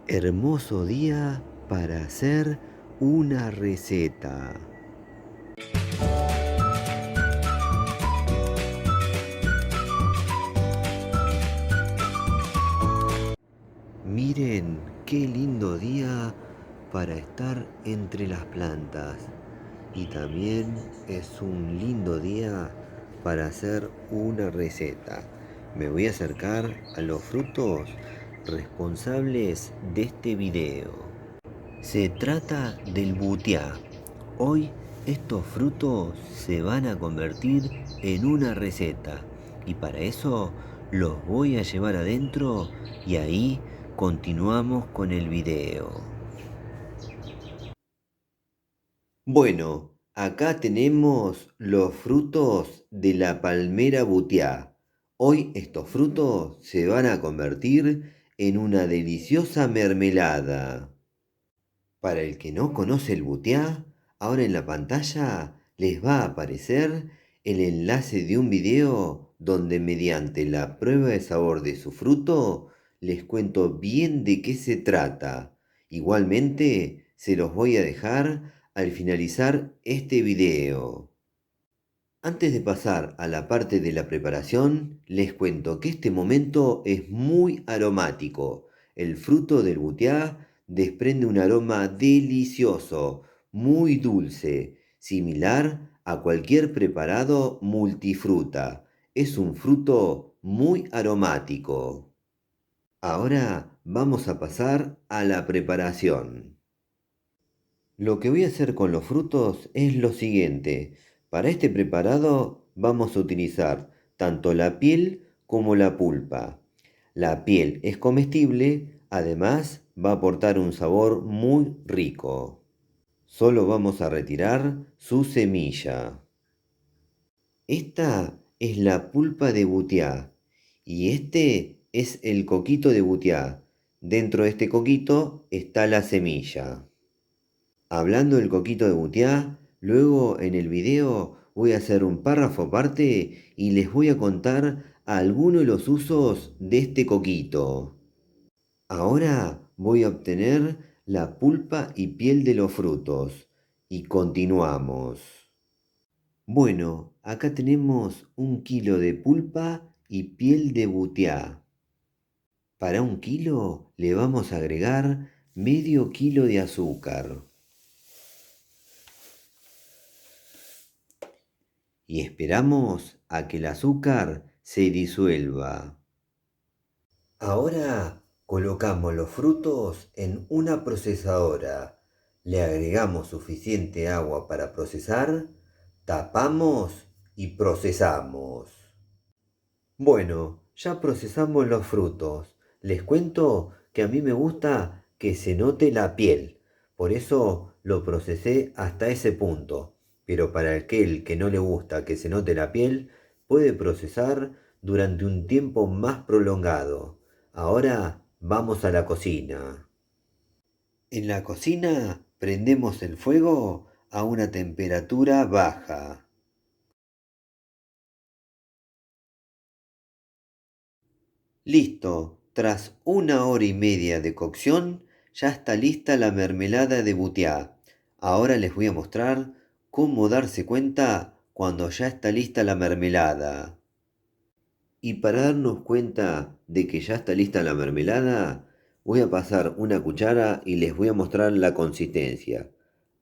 Hermoso día para hacer una receta. Miren qué lindo día para estar entre las plantas. Y también es un lindo día para hacer una receta. Me voy a acercar a los frutos responsables de este video. Se trata del butiá. Hoy estos frutos se van a convertir en una receta y para eso los voy a llevar adentro y ahí continuamos con el video. Bueno, acá tenemos los frutos de la palmera butiá. Hoy estos frutos se van a convertir en una deliciosa mermelada. Para el que no conoce el butiá, ahora en la pantalla les va a aparecer el enlace de un video donde mediante la prueba de sabor de su fruto les cuento bien de qué se trata. Igualmente se los voy a dejar al finalizar este video. Antes de pasar a la parte de la preparación, les cuento que este momento es muy aromático. El fruto del butiá desprende un aroma delicioso, muy dulce, similar a cualquier preparado multifruta. Es un fruto muy aromático. Ahora vamos a pasar a la preparación. Lo que voy a hacer con los frutos es lo siguiente. Para este preparado vamos a utilizar tanto la piel como la pulpa. La piel es comestible, además va a aportar un sabor muy rico. Solo vamos a retirar su semilla. Esta es la pulpa de butiá y este es el coquito de butiá. Dentro de este coquito está la semilla. Hablando del coquito de butiá, luego en el video voy a hacer un párrafo aparte y les voy a contar algunos de los usos de este coquito. Ahora voy a obtener la pulpa y piel de los frutos y continuamos. Bueno, acá tenemos 1 kilo de pulpa y piel de butiá. Para 1 kilo le vamos a agregar medio kilo de azúcar. Y esperamos a que el azúcar se disuelva. Ahora colocamos los frutos en una procesadora, le agregamos suficiente agua para procesar, tapamos y procesamos. Bueno, ya procesamos los frutos. Les cuento que a mí me gusta que se note la piel, por eso lo procesé hasta ese punto. Pero para aquel que no le gusta que se note la piel, puede procesar durante un tiempo más prolongado. Ahora vamos a la cocina. En la cocina prendemos el fuego a una temperatura baja. Listo, tras 1 hora y media de cocción, ya está lista la mermelada de butiá. Ahora les voy a mostrar cómo darse cuenta cuando ya está lista la mermelada. Y para darnos cuenta de que ya está lista la mermelada, voy a pasar una cuchara y les voy a mostrar la consistencia.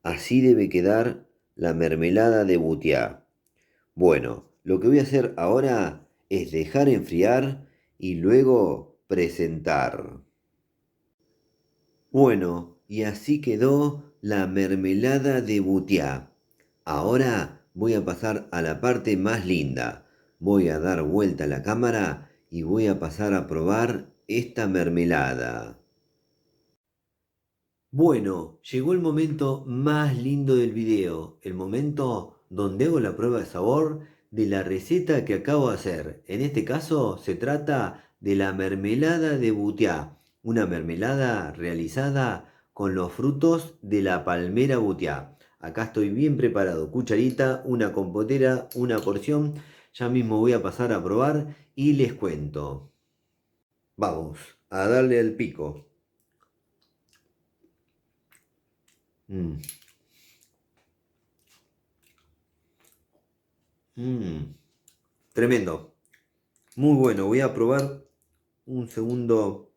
Así debe quedar la mermelada de butiá. Bueno, lo que voy a hacer ahora es dejar enfriar y luego presentar. Bueno, y así quedó la mermelada de butiá. Ahora voy a pasar a la parte más linda. Voy a dar vuelta a la cámara y voy a pasar a probar esta mermelada. Bueno, llegó el momento más lindo del video, el momento donde hago la prueba de sabor de la receta que acabo de hacer. En este caso se trata de la mermelada de butiá, una mermelada realizada con los frutos de la palmera butiá. Acá estoy bien preparado, cucharita, una compotera, una porción. Ya mismo voy a pasar a probar y les cuento. Vamos a darle al pico. Mm, mm, tremendo. Muy bueno. Voy a probar un segundo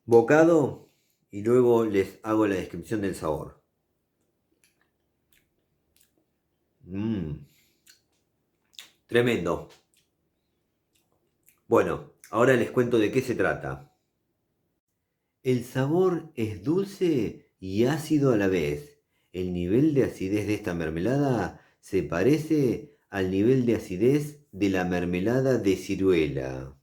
bocado y luego les hago la descripción del sabor. Mm, tremendo. Bueno, ahora les cuento de qué se trata. El sabor es dulce y ácido a la vez. El nivel de acidez de esta mermelada se parece al nivel de acidez de la mermelada de ciruela.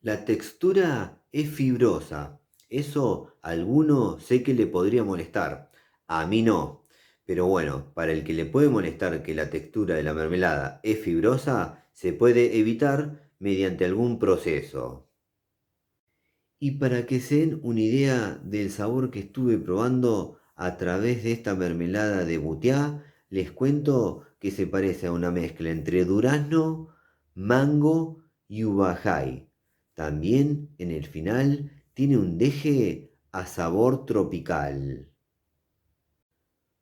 La textura es fibrosa. Eso a alguno sé que le podría molestar. A mí no. Pero bueno, para el que le puede molestar que la textura de la mermelada es fibrosa, se puede evitar mediante algún proceso. Y para que se den una idea del sabor que estuve probando a través de esta mermelada de butiá, les cuento que se parece a una mezcla entre durazno, mango y ubajay. También en el final tiene un deje a sabor tropical.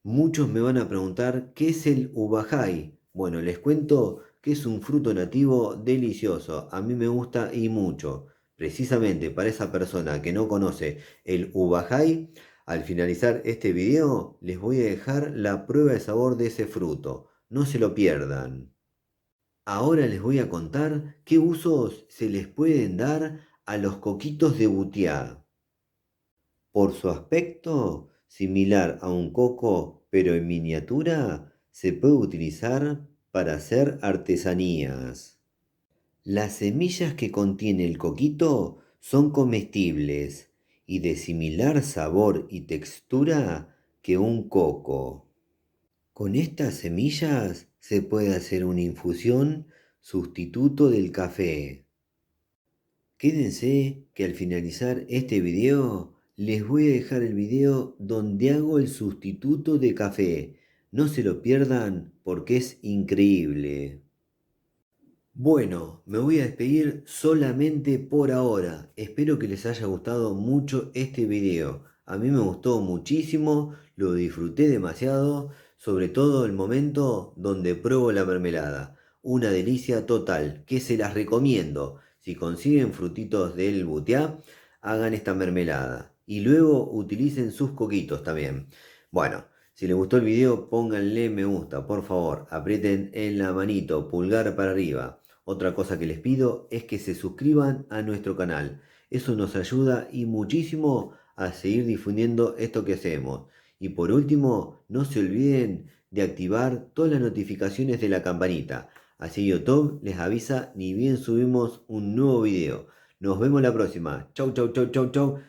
Muchos me van a preguntar qué es el ubajay. Bueno, les cuento que es un fruto nativo delicioso. A mí me gusta y mucho. Precisamente para esa persona que no conoce el ubajay, al finalizar este video les voy a dejar la prueba de sabor de ese fruto. No se lo pierdan. Ahora les voy a contar qué usos se les pueden dar a los coquitos de butiá. Por su aspecto, similar a un coco pero en miniatura, se puede utilizar para hacer artesanías. Las semillas que contiene el coquito son comestibles y de similar sabor y textura que un coco. Con estas semillas se puede hacer una infusión sustituto del café. Quédense que al finalizar este video les voy a dejar el video donde hago el sustituto de café. No se lo pierdan porque es increíble. Bueno, me voy a despedir solamente por ahora. Espero que les haya gustado mucho este video. A mí me gustó muchísimo, lo disfruté demasiado, sobre todo el momento donde pruebo la mermelada. Una delicia total, que se las recomiendo. Si consiguen frutitos del butiá, hagan esta mermelada. Y luego utilicen sus coquitos también. Bueno. Si les gustó el video, pónganle me gusta, por favor, aprieten en la manito, pulgar para arriba. Otra cosa que les pido es que se suscriban a nuestro canal. Eso nos ayuda y muchísimo a seguir difundiendo esto que hacemos. Y por último, no se olviden de activar todas las notificaciones de la campanita. Así YouTube les avisa ni bien subimos un nuevo video. Nos vemos la próxima. Chau, chau, chau, chau, chau.